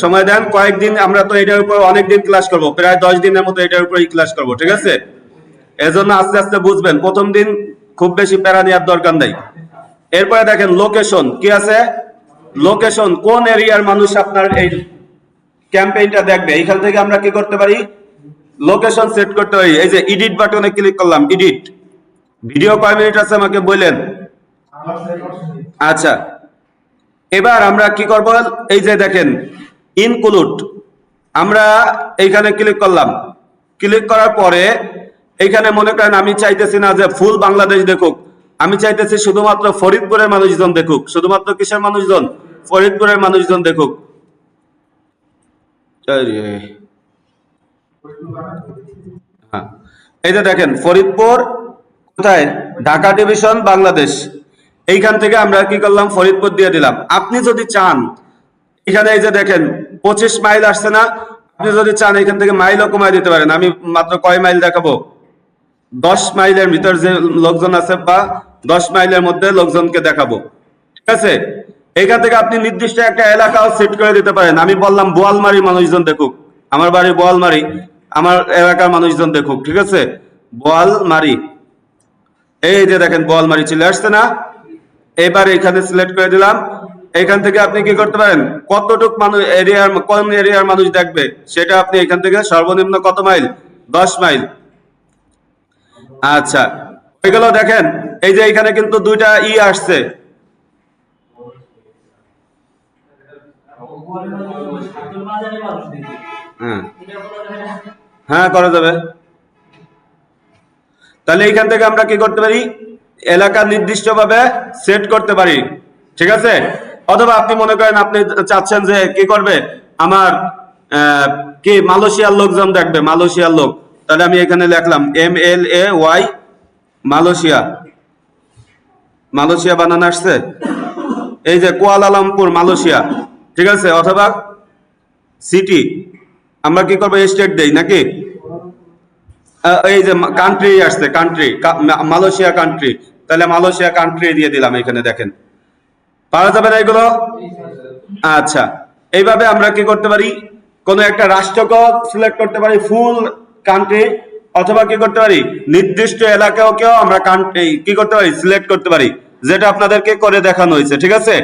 S1: সময় দেন কয়েকদিন, আমরা তো এটার উপর অনেকদিন ক্লাস করব, প্রায় 10 দিনের মতো এটার উপরই ক্লাস করব, ঠিক আছে। এজন্য আস্তে আস্তে বুঝবেন, প্রথম দিন খুব বেশি প্যারা নেওয়ার দরকার নাই। এরপরে দেখেন লোকেশন কি আছে, লোকেশন কোন এরিয়ার মানুষ আপনার এই ক্যাম্পেইনটা দেখবে, এইখান থেকে আমরা কি করতে পারি, লোকেশন সেট করতে পারি। এই যে এডিট বাটনে ক্লিক করলাম, এডিট ভিডিও কয় মিনিট আছে আমাকে বললেন। আচ্ছা, এবার আমরা কি করব, এই যে দেখেন ইনক্লুড, আমরা এইখানে ক্লিক করলাম। ক্লিক করার পরে এইখানে মনে করেন আমি চাইতেছি না যে ফুল বাংলাদেশ দেখুক, আমি চাইতেছি শুধুমাত্র ফরিদপুরের মানুষজন দেখুক। শুধুমাত্র কিসের মানুষজন? ফরিদপুরের মানুষজন দেখুক। হ্যাঁ, এই যে দেখেন ফরিদপুর কোথায়, ঢাকা ডিভিশন বাংলাদেশ। এইখান থেকে আমরা কি করলাম, ফরিদপুর দিয়ে দিলাম। আপনি যদি চান এখানে এই যে দেখেন 25 মাইল আসছে না, আপনি যদি চান এখান থেকে মাইলও কমায় দিতে পারেন। আমি মাত্র কয় মাইল দেখাবো, 10 মাইলের ভিতর যে লোকজন আছে বা 10 মাইলের মধ্যে লোকজনকে দেখাবো, ঠিক আছে। এখান থেকে আপনি নির্দিষ্ট একটা এলাকাও সেট করে দিতে পারেন। আমি বললাম বোয়ালমারি মানুষজন দেখুক, আমার বাড়ি বোয়ালমারি, আমার এলাকার মানুষজন দেখুক, ঠিক আছে। বোয়ালমারি, এই যে দেখেন বোয়ালমারি চলে আসছে না। এবার এখানে সিলেক্ট করে দিলাম। এখান থেকে আপনি কি করতে পারেন, কতটুক মানুষ এরিয়ার, কোন এরিয়ার মানুষ দেখবে সেটা আপনি এখান থেকে সর্বনিম্ন কত মাইল, 10 মাইল। আচ্ছা, হয়ে গেল। দেখেন এই যে এখানে কিন্তু দুইটা আসছে, হ্যাঁ হ্যাঁ করা যাবে। তাহলে এইখান থেকে আমরা কি করতে পারি, এলাকা নির্দিষ্ট ভাবে সেট করতে পারি, ঠিক আছে। অথবা আপনি মনে করেন আপনি চাচ্ছেন যে কি করবে, আমার কি মালয়েশিয়ার লোকজন দেখবে, মালয়েশিয়ার লোক, তাহলে আমি এখানে লিখলাম MLAY, মালয়েশিয়া। মালয়েশিয়া বানানো আসছে, এই যে কুয়ালালামপুর মালয়েশিয়া, ঠিক আছে। অথবা সিটি, আমরা কি করবো, স্টেট দেই নাকি, এই যে কান্ট্রি আসছে, কান্ট্রি মালয়েশিয়া কান্ট্রি, তাহলে মালয়েশিয়া কান্ট্রি দিয়ে দিলাম। এখানে দেখেন পারা যাবে না এগুলো। আচ্ছা, এইভাবে আমরা কি করতে পারি, কোন একটা রাষ্ট্রকে সিলেক্ট করতে পারি ফুল কান্ট্রি, অথবা কি করতে পারি নির্দিষ্ট এলাকাকেও আমরা কান্ট্রি কি করতে পারি, সিলেক্ট করতে পারি, যেটা আপনাদেরকে করে দেখানো হয়েছে, ঠিক আছে।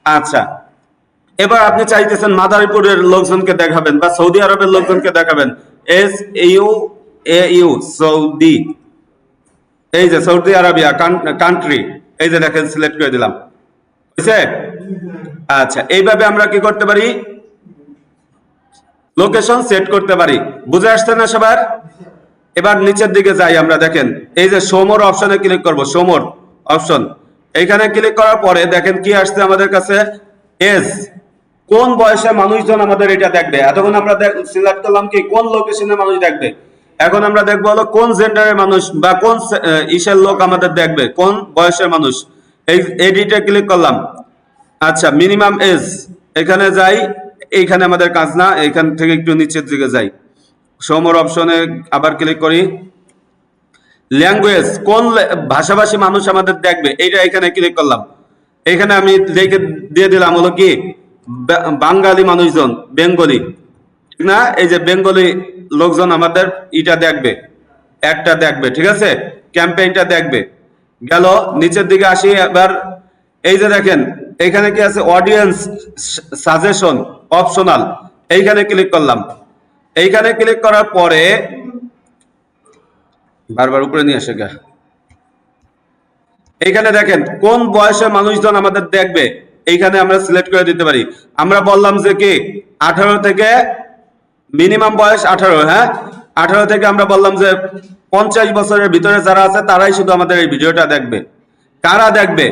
S1: আচ্ছা, এবার আপনি চাইতেছেন মাদারীপুরের লোকজনকে দেখাবেন বা সৌদি আরবের লোকজনকে দেখাবেন, SAU সৌদি, এই যে সৌদি আরবিয়া কান্ট্রি, এই যে দেখেন সিলেক্ট করে দিলাম, বুঝছে। আচ্ছা, এইভাবে আমরা কি করতে পারি, লোকেশন সেট করতে পারি। বুঝে আসছে না সবার? এবার নিচের দিকে যাই আমরা, দেখেন এই যে শোমোর অপশনে ক্লিক করব, শোমোর অপশন, এইখানে ক্লিক করার পরে দেখেন কি আসছে আমাদের কাছে, এজ, কোন বয়সে মানুষজন আমাদের এটা দেখবে। এতক্ষণ আমরা সিলেক্ট করলাম কি কোন লোকেশনে মানুষ দেখবে, এখন আমরা দেখবো হলো কোন জেন্ডারের মানুষ বা কোন ইসের লোক আমাদের দেখবে, কোন বয়সের মানুষ। এই এডিটে ক্লিক করলাম। আচ্ছা, মিনিমাম এজ, এখানে যাই, এইখানে আমাদের কাজ না, এইখান থেকে একটু নিচের দিকে যাই, সমর অপশনে আবার ক্লিক করি। ল্যাঙ্গুয়েজ, কোন ভাষাভাষী মানুষ আমাদের দেখবে, এইটা এখানে ক্লিক করলাম। এখানে আমি দিয়ে দিলাম হলো কি বাঙালি মানুষজন, বেঙ্গলি, ঠিক না, এই যে বেঙ্গলি লোকজন আমাদের এটা দেখবে, একটা দেখবে, ঠিক আছে, ক্যাম্পেইনটা দেখবে। গেল, নিচের দিকে আসি এবার। এই যে দেখেন এখানে কি আছে, অডিয়েন্স সাজেশন অপশনাল, এইখানে ক্লিক করলাম। এইখানে ক্লিক করার পরে বারবার উপরে নিয়ে আসে গা, এইখানে দেখেন কোন বয়সের মানুষজন আমাদের দেখবে, এইখানে আমরা সিলেক্ট করে দিতে পারি। আমরা বললাম যে কি 18 থেকে, মিনিমাম বয়স 18, হ্যাঁ 18 থেকে আমরা বললাম যে 50 বছরের ভিতরে যারা আছে তারাই শুধু আমাদের এই ভিডিওটা দেখবে। কারা দেখবে,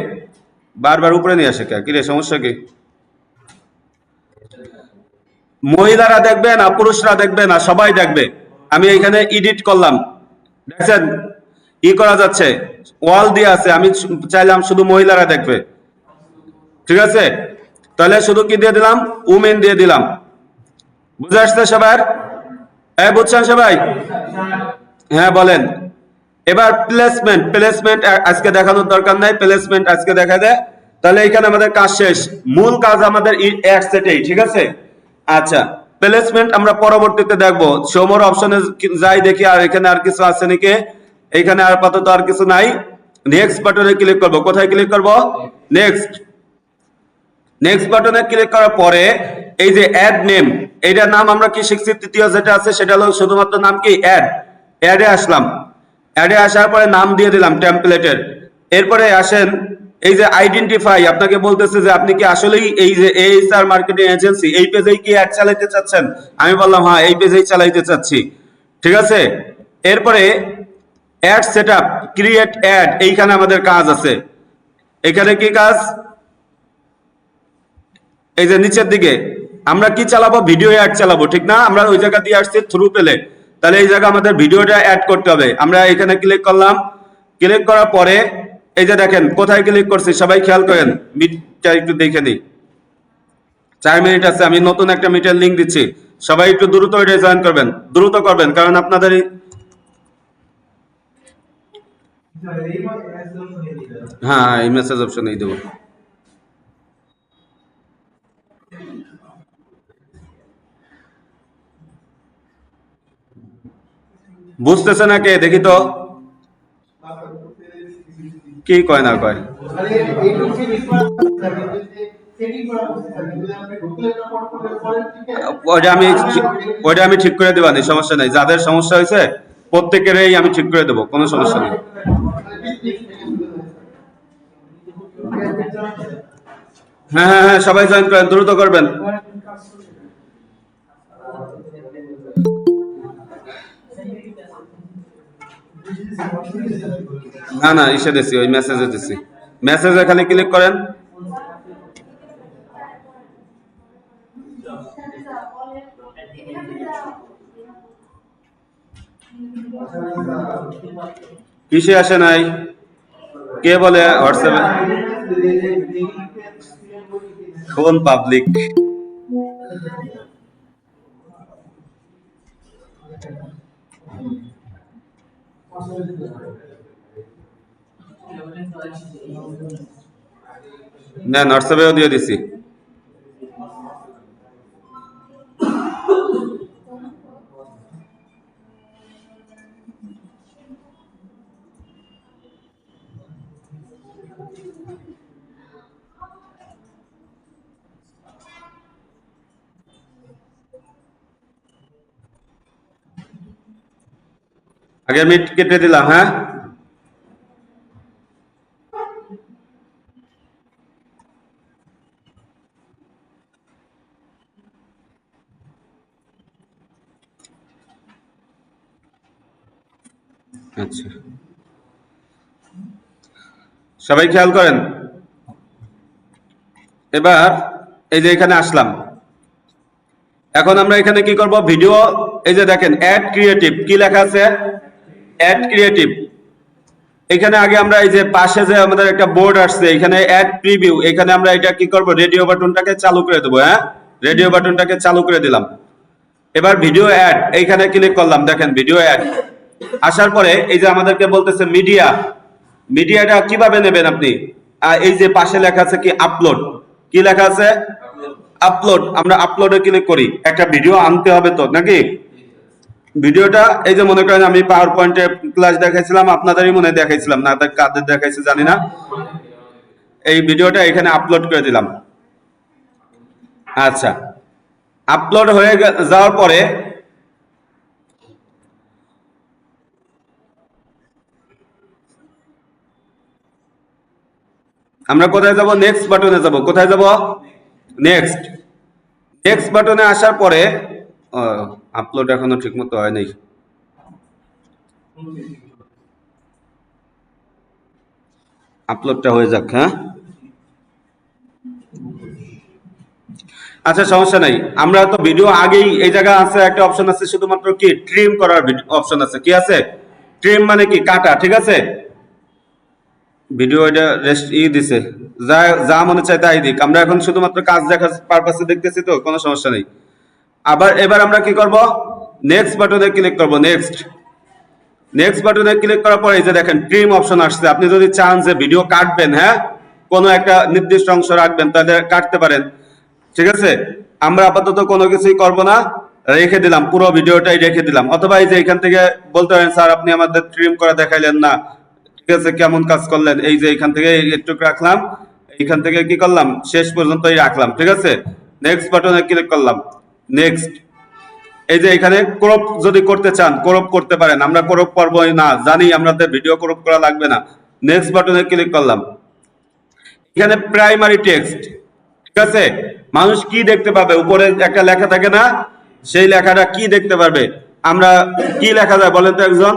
S1: বারবার উপরে নিয়ে আসে কি রে, সমস্যা কি? মহিলারা দেখবে না পুরুষরা দেখবে না, সবাই দেখবে। আমি এখানে এডিট করলাম, দেখছেন ই করা যাচ্ছে, ওয়াল দিয়ে আছে, আমি চাইলাম শুধু মহিলারা দেখবে, ঠিক আছে? তাহলে শুধু কি দিয়ে দিলাম, উমেন দিয়ে দিলাম। বুঝে আসছে সবার? হ্যাঁ বুঝছেন সবাই? হ্যাঁ বলেন। এবার প্লেসমেন্ট, প্লেসমেন্ট আজকে দেখানোর দরকার নাই, প্লেসমেন্ট আজকে দেখা দেয়। তাহলে এখানে আমাদের কাজ শেষ, মূল কাজ আমাদের অ্যাড সেটেই, ঠিক আছে? আচ্ছা, প্লেসমেন্ট আমরা পরবর্তীতে দেখবো, সমর অপশনে যাই দেখি আর এখানে আর কিছু আছে নাকি। এখানে আর আপাতত আর কিছু নাই। নেক্সট বাটনে ক্লিক করব। কোথায় ক্লিক করব? নেক্সট। নেক্সট বাটনে ক্লিক করার পরে এই যে অ্যাড নেম, এইটার নাম আমরা কি শিখছি, তৃতীয় যেটা আছে সেটা হলো শুধুমাত্র নাম কি অ্যাড। অ্যাডে আসলাম, অ্যাডে আসার পরে নাম দিয়ে দিলাম টেমপ্লেটের। এরপরে আসেন এই যে আইডেন্টিফাই, আপনাকে বলতেছে যে আপনি কি আসলেই এই যে এইচআর মার্কেটিং এজেন্সি এই পেজেই কি অ্যাড চালাইতে চাচ্ছেন? আমি বললাম হ্যাঁ এই পেজেই চালাইতে চাচ্ছি, ঠিক আছে? এরপরে অ্যাড সেটআপ, ক্রিয়েট অ্যাড, এইখানে আমাদের কাজ আছে। এখানে কি কাজ? এই যে নিচের দিকে আমরা কি চালাবো, ভিডিও অ্যাড চালাবো, ঠিক না? আমরা ওই জায়গা দিয়ে আসছি থ্রু পেলে, তাহলে এই জায়গা আমাদের ভিডিওটা অ্যাড করতে হবে। আমরা এখানে ক্লিক করলাম, ক্লিক করার পরে এই যে দেখেন কোথায় ক্লিক করছি, সবাই খেয়াল করেন, মিটটা একটু দেখে নিই। 4 মিনিট আছে, আমি নতুন একটা মিটের লিংক দিচ্ছি, সবাই একটু দ্রুত এটা জয়েন করবেন, দ্রুত করবেন, কারণ আপনাদের হ্যাঁ এই মেসেজ অপশনেই দেবো। বুঝতেছে না কে দেখি তো, কি কয় না কয়? ওইটা আমি ওইটা আমি ঠিক করে দেবানি, সমস্যা নাই। যাদের সমস্যা হয়েছে প্রত্যেকেরই আমি ঠিক করে দেবো, কোনো সমস্যা নেই। হ্যাঁ হ্যাঁ হ্যাঁ সবাই জয়েন করেন, দ্রুত করবেন। না না ইসে দিছি, ওই মেসেজে দিছি, মেসেজে খালি ক্লিক করেন। কিসে আসে নাই? কে বলে হোয়াটসঅ্যাপে? কোন পাবলিক? না হোয়াটসঅ্যাপেও দিয়ে দিছি। আগে মিট কেটে দিলাম, হ্যাঁ। আচ্ছা সবাই খেয়াল করেন। এবার এই যে এখানে আসলাম, এখন আমরা এখানে কি করব, ভিডিও, এই যে দেখেন অ্যাড ক্রিয়েটিভ, কি লেখা আছে? Add creative. এখানে আগে আমরা এই যে পাশে যে আমাদের একটা বোর্ড আসছে, এখানে অ্যাড প্রিভিউ, এখানে আমরা এটা কি করব, রেডিও বাটনটাকে চালু করে দেবো, হ্যাঁ। রেডিও বাটনটাকে চালু করে দিলাম। এবার ভিডিও অ্যাড, এইখানে ক্লিক করলাম, দেখেন ভিডিও অ্যাড আসার পরে এই যে আমাদেরকে বলতেছে মিডিয়া, মিডিয়াটা কিভাবে নেবেন আপনি? এই যে পাশে লেখা আছে কি আপলোড, কি লেখা আছে? আপলোড। আমরা আপলোডে ক্লিক করি, একটা ভিডিও আনতে হবে তো নাকি? ভিডিওটা এই যে মনে করেন আমি পাওয়ার পয়েন্টে ক্লাস দেখাইছিলাম, আপনাদেরই মনে দেখাইছিলাম, না কাদের দেখাইছি জানি না। এই ভিডিওটা এখানে আপলোড করে দিলাম। আচ্ছা, আপলোড হয়ে যাওয়ার পরে আমরা কোথায় যাব? নেক্সট বাটনে যাব। কোথায় যাব? নেক্সট। নেক্সট বাটনে আসার পরে আপলোড এখনো ঠিক মতো হয় নাই, আপলোডটা হয়ে যাক, হ্যাঁ। আচ্ছা সমস্যা নাই, আমরা তো ভিডিও আগেই এই জায়গায় আছে একটা অপশন আছে শুধুমাত্র কি ট্রিম করার অপশন আছে, কি আছে ট্রিম মানে কি কাটা, ঠিক আছে ভিডিও এটা রেস্ট দিছে, যা যা মনে চায় তাই দিক, আমরা এখন শুধুমাত্র কাজ দেখার পারপাসে দেখতেছি তো কোনো সমস্যা নেই। আবার এবার আমরা কি করব, নেক্সট বাটনে ক্লিক করব, নেক্সট বাটনে ক্লিক করার পরে এই যে দেখেন ট্রিম অপশন আসছে, আপনি যদি চান যে ভিডিও কাটবেন, হ্যাঁ কোনো একটা নির্দিষ্ট অংশ রাখবেন তাহলে কাটতে পারেন, ঠিক আছে আমরা আপাতত কোনো কিছুই করব না, রেখে দিলাম পুরো ভিডিওটাই রেখে দিলাম। অথবা এই যে এখান থেকে বলতে পারেন স্যার আপনি আমাদের ট্রিম করা দেখাইলেন না, ঠিক আছে কেমন কাজ করলেন, এই যে এখান থেকে একটু রাখলাম, এখান থেকে কি করলাম শেষ পর্যন্তই রাখলাম, ঠিক আছে নেক্সট বাটনে ক্লিক করলাম, নেক্সট এই যে এখানে ক্রপ যদি করতে চান ক্রপ করতে পারেন, আমরা ক্রপ করবো না জানি, আমাদের ভিডিও ক্রপ করা লাগবে না, নেক্সট বাটনে ক্লিক করলাম। এখানে প্রাইমারি টেক্সট, ঠিক আছে মানুষ কি দেখতে পাবে, উপরে একটা লেখা থাকে না, সেই লেখাটা কি দেখতে পারবে, আমরা কি লেখা যায় বলেন তো একজন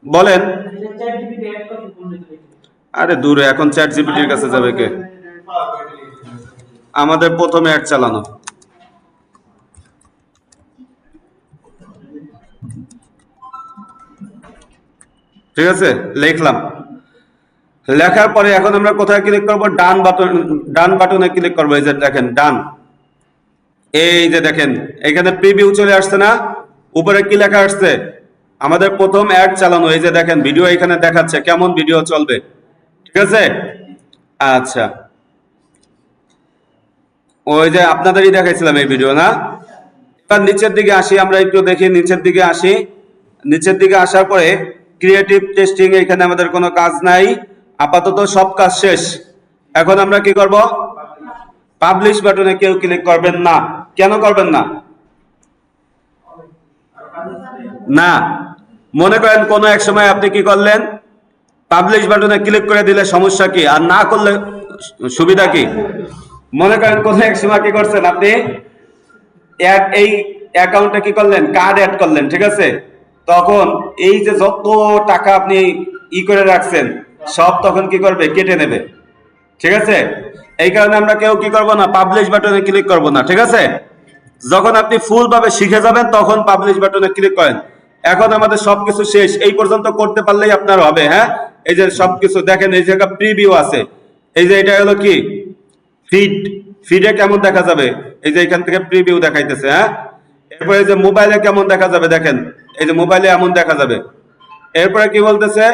S1: বলেন। আরে দূরে, এখন চ্যাট জিপিটির কাছে যাবে কে, আমাদের প্রথমে অ্যাড চালানো, ঠিক আছে লিখলাম, লেখার পরে এখন আমরা কোথায় ক্লিক করব, ডান বাটনে ক্লিক করব, এই যে দেখেন ডান, এই যে দেখেন এখানে প্রিভিউ চলে আসছে না, উপরে কি লেখা আসছে, আমাদের প্রথম অ্যাড চালানো, এই যে দেখেন ভিডিও এখানে দেখাচ্ছে কেমন ভিডিও চলবে, ঠিক আছে আচ্ছা ওই যে আপনাদেরই দেখাইছিলাম এই ভিডিও না। এবার নিচের দিকে আসি, আমরা একটু দেখি নিচের দিকে আসি, নিচের দিকে আসার পরে ক্রিয়েটিভ টেস্টিং, এখানে আমাদের কোনো কাজ নাই, আপাতত সব কাজ শেষ। এখন আমরা কি করব, পাবলিশ বাটনে কেউ ক্লিক করবেন না, কেন করবেন না, না মনে করেন কোনো এক সময় আপনি কি করলেন, পাবলিশ বাটনে ক্লিক করে দিলে সমস্যা কি, আর না করলে সুবিধা কি, মনে করেন কোনো এক সময় কি করছেন আপনি এই অ্যাকাউন্টে কি করলেন কার্ড অ্যাড করলেন, ঠিক আছে তখন এই যে যত টাকা আপনি করে রাখছেন সব তখন কি করবে কেটে নেবে, ঠিক আছে এই কারণে আমরা কেউ কি করব না, পাবলিশ বাটনে ক্লিক করব না, ঠিক আছে যখন আপনি ফুল ভাবে শিখে যাবেন তখন পাবলিশ বাটনে ক্লিক করেন। এখন আমাদের সবকিছু শেষ, এই পর্যন্ত করতে পারলেই আপনার হবে, হ্যাঁ এই যে সবকিছু দেখেন, এই জায়গা প্রিভিউ আছে, এই যে এটা হলো কি ফিডে কেমন দেখা যাবে, এই যে এখান থেকে প্রিভিউ দেখাইতেছে, হ্যাঁ এরপরে যে মোবাইলে কেমন দেখা যাবে দেখেন, এই যে মোবাইলে এমন দেখা যাবে, এরপরে কি বলতেছে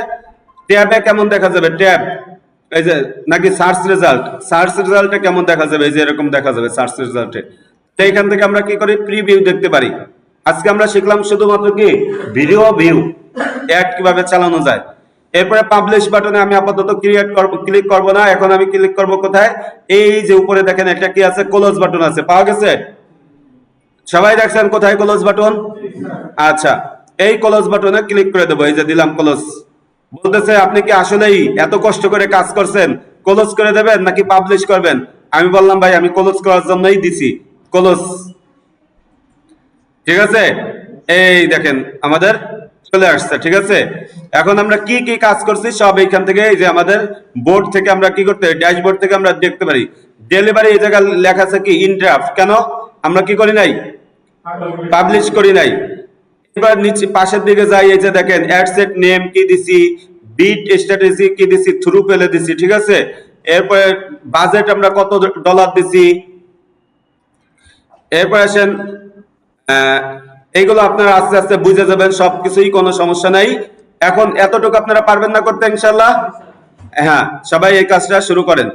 S1: ট্যাবে কেমন দেখা যাবে, ট্যাব এই যে নাকি সার্চ রেজাল্টে কেমন দেখা যাবে, এই যে এরকম দেখা যাবে সার্চ রেজাল্টে, এইখান থেকে আমরা কি করি প্রিভিউ দেখতে পারি। আজকে আমরা শিখলাম শুধুমাত্র কি ভিডিও ভিউ অ্যাড কিভাবে চালানো যায়। এরপরে পাবলিশ বাটনে আমি আপাতত ক্লিক করব না, এখন আমি ক্লিক করব কোথায়, এই যে উপরে দেখেন একটা কি আছে ক্লোজ বাটন আছে, পাওয়া গেছে সবাই দেখছেন কোথায় ক্লোজ বাটন, আচ্ছা এই ক্লোজ বাটনে ক্লিক করে দেবো, এই যে দিলাম ক্লোজ, বলতেছে আপনি কি আসলেই এত কষ্ট করে কাজ করছেন ক্লোজ করে দেবেন নাকি পাবলিশ করবেন, আমি বললাম ভাই আমি ক্লোজ করার জন্যই দিছি ক্লোজ, ঠিক আছে এই দেখেন আমাদের চলে আসছে, ঠিক আছে এখন আমরা কি কি কাজ করছি সব এইখান থেকে, এই যে আমাদের বোর্ড থেকে আমরা কি করতে ড্যাশবোর্ড থেকে আমরা দেখতে পারি। ডেলিভারি এই জায়গায় লেখা আছে কি ইন ড্রাফট, কেন আমরা কি করি নাই পাবলিশ করি নাই। এবার নিচে পাশের দিকে যাই, এই যে দেখেন অ্যাডসেট নেম কি দিছি, বিট স্ট্র্যাটেজি কি দিছি, থ্রু পেলে দিছি, ঠিক আছে এরপরে বাজেট আমরা কত ডলার দিছি, এরপর আসেন এইগুলো আপনারা আস্তে আস্তে বুঝে যাবেন, সবকিছুই কোনো সমস্যা নাই। এখন এতটুকু আপনারা পারবেন না করতে ইনশাল্লাহ, হ্যাঁ সবাই এই কাজটা শুরু করেন।